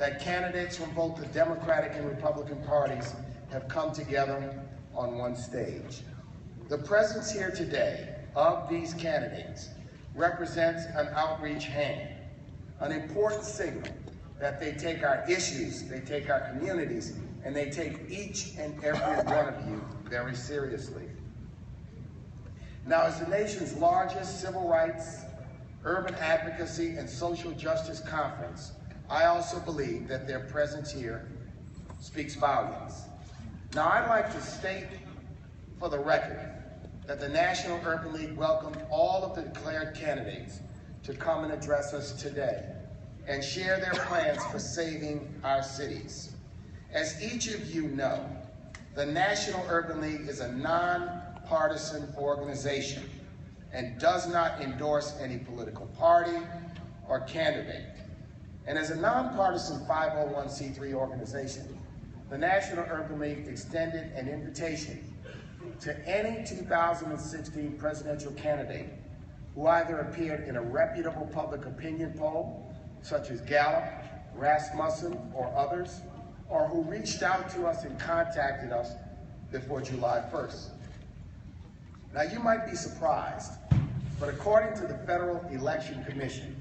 that candidates from both the Democratic and Republican parties have come together on one stage. The presence here today of these candidates represents an outreach hand, an important signal that they take our issues, they take our communities, and they take each and every one of you very seriously. Now, as the nation's largest civil rights, urban advocacy, and social justice conference, I also believe that their presence here speaks volumes. Now, I'd like to state for the record that the National Urban League welcomed all of the declared candidates to come and address us today and share their plans for saving our cities. As each of you know, the National Urban League is a nonpartisan organization and does not endorse any political party or candidate. And as a nonpartisan 501c3 organization, the National Urban League extended an invitation to any 2016 presidential candidate who either appeared in a reputable public opinion poll, such as Gallup, Rasmussen, or others, or who reached out to us and contacted us before July 1st. Now, you might be surprised, but according to the Federal Election Commission,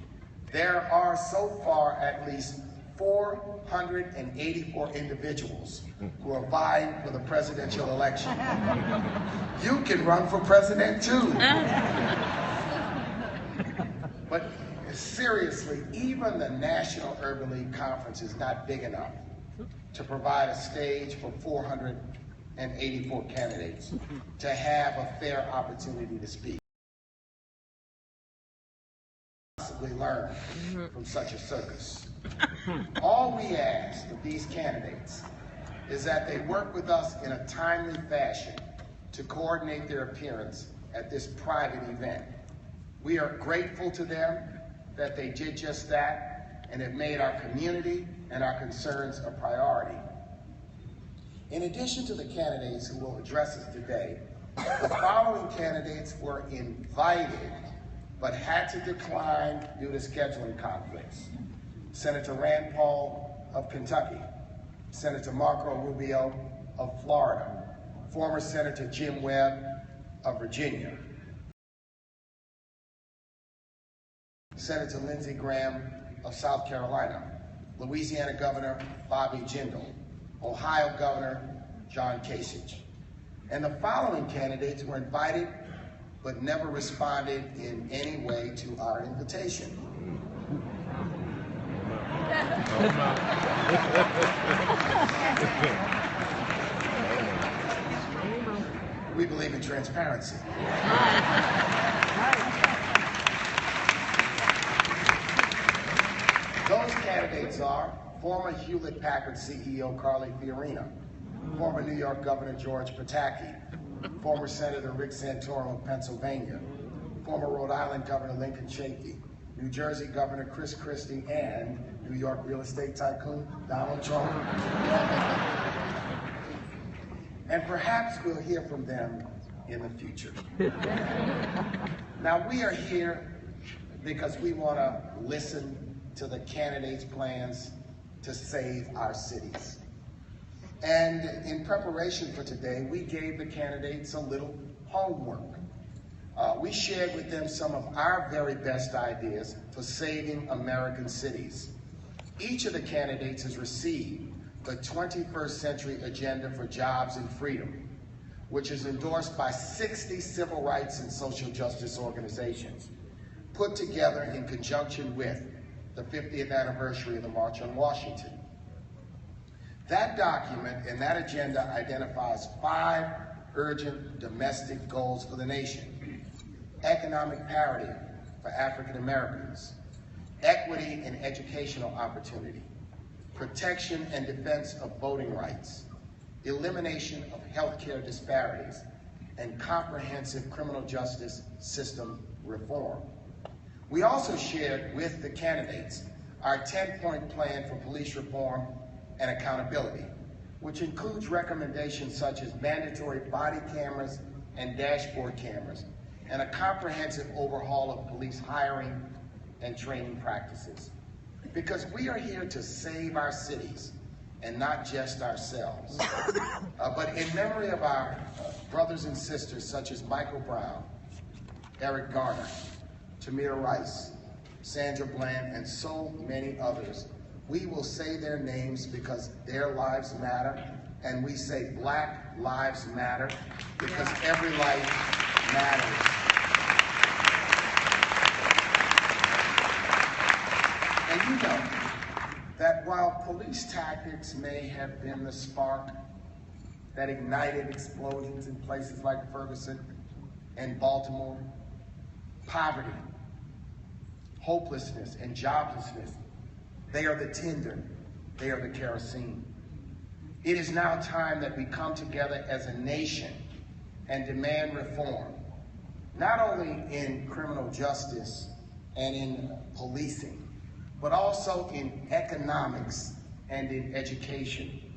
there are so far at least 484 individuals who are vying for the presidential election. You can run for president too. But seriously, even the National Urban League Conference is not big enough to provide a stage for 484 candidates to have a fair opportunity to speak. Possibly learn from such a circus. All we ask of these candidates is that they work with us in a timely fashion to coordinate their appearance at this private event. We are grateful to them that they did just that and have made our community and our concerns a priority. In addition to the candidates who will address us today, the following candidates were invited but had to decline due to scheduling conflicts. Senator Rand Paul of Kentucky, Senator Marco Rubio of Florida, former Senator Jim Webb of Virginia, Senator Lindsey Graham of South Carolina, Louisiana Governor Bobby Jindal, Ohio Governor John Kasich. And the following candidates were invited but never responded in any way to our invitation. We believe in transparency. Those candidates are former Hewlett-Packard CEO Carly Fiorina, former New York Governor George Pataki, former Senator Rick Santorum of Pennsylvania, former Rhode Island Governor Lincoln Chafee, New Jersey Governor Chris Christie, and New York real estate tycoon Donald Trump. And perhaps we'll hear from them in the future. Now, we are here because we want to listen to the candidates' plans to save our cities. And in preparation for today, we gave the candidates a little homework. We shared with them some of our very best ideas for saving American cities. Each of the candidates has received the 21st Century Agenda for Jobs and Freedom, which is endorsed by 60 civil rights and social justice organizations, put together in conjunction with the 50th anniversary of the March on Washington. That document and that agenda identifies 5 urgent domestic goals for the nation: economic parity for African Americans, equity in educational opportunity, protection and defense of voting rights, elimination of healthcare disparities, and comprehensive criminal justice system reform. We also shared with the candidates our 10-point plan for police reform and accountability, which includes recommendations such as mandatory body cameras and dashboard cameras, and a comprehensive overhaul of police hiring and training practices. because we are here to save our cities and not just ourselves. But in memory of our brothers and sisters such as Michael Brown, Eric Garner, Tamir Rice, Sandra Bland, and so many others, we will say their names because their lives matter, and we say Black Lives Matter because every life matters. And you know that while police tactics may have been the spark that ignited explosions in places like Ferguson and Baltimore, poverty, hopelessness, and joblessness, they are the tinder, they are the kerosene. It is now time that we come together as a nation and demand reform, not only in criminal justice and in policing, but also in economics and in education.